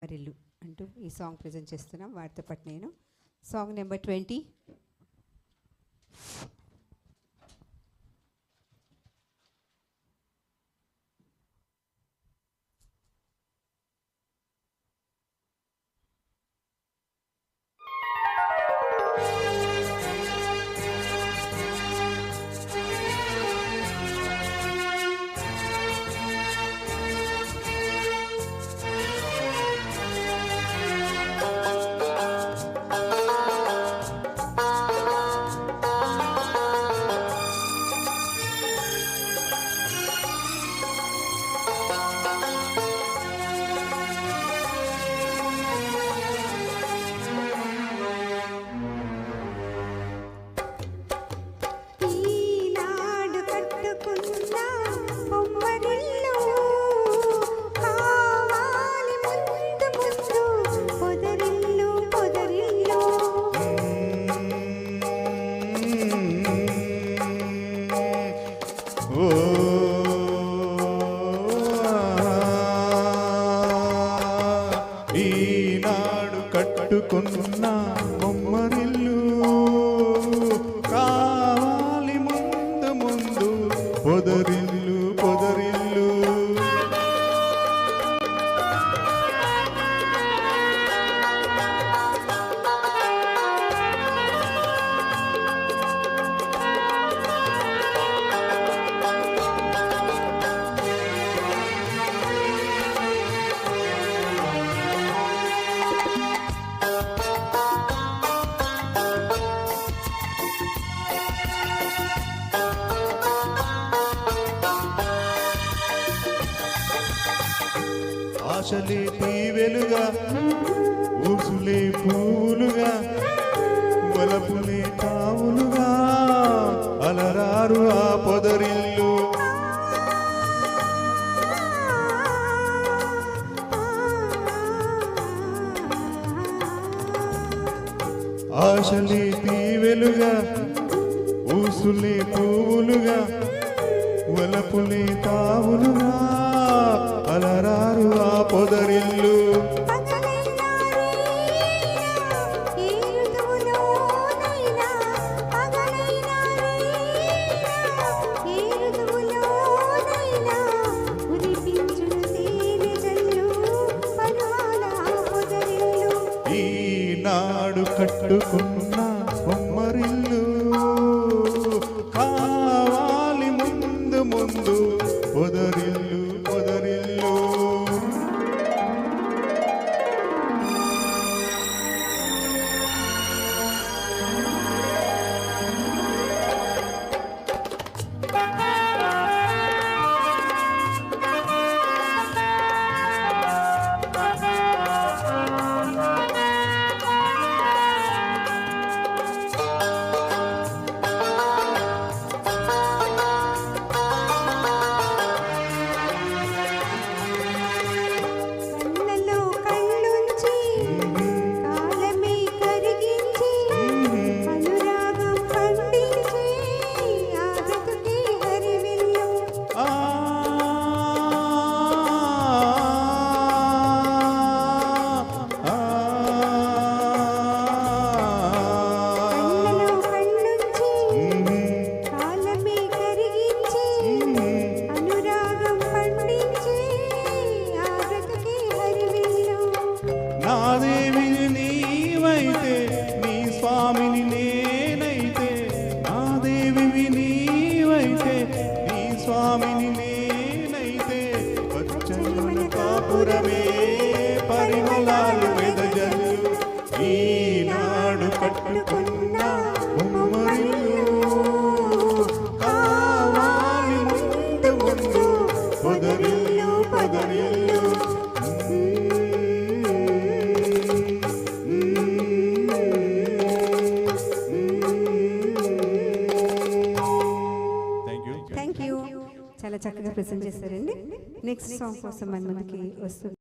మరిల్లు అంటూ ఈ song present చేస్తున్నాం. వాటితో పాటు నేను సాంగ్ నెంబర్ 20. ఈనాడు కట్టుకున్న బొమ్మరిల్లు కావాలి ముందు ముందు పొదరిల్లు పొదరిల్లు. ఆశలే తీవెలుగా ఊసులే పూలుగా వలపులే తావులుగా అలరారు ఆ పొదరిల్లు. ఆశలే తీవెలుగా ఊసులే పూలుగా వలపులే తావులుగా అలరారు ఆ పొదరిల్లు. ఈనాడు కట్టుకున్న బొమ్మరిల్లు కావాలి ముందు ముందు పొదరిల్లు పొదరిల్లు. నాదేవి నీవైతే నీ స్వామిని నేనైతే, నాదేవి నీవైతే నీ స్వామిని నేనైతే, పచ్చని కాపురమే పరిమళాలు వెదజల్లు. ఈనాడు కట్టుకున్న బొమ్మరిల్లు కావాలి ముందు ముందు పొదరిల్లు పొదరిల్లు. Thank you. చాలా చక్కగా ప్రెజెంట్ చేశారండి. నెక్స్ట్ సాంగ్ కోసం మన ముందుకి వస్తుంది.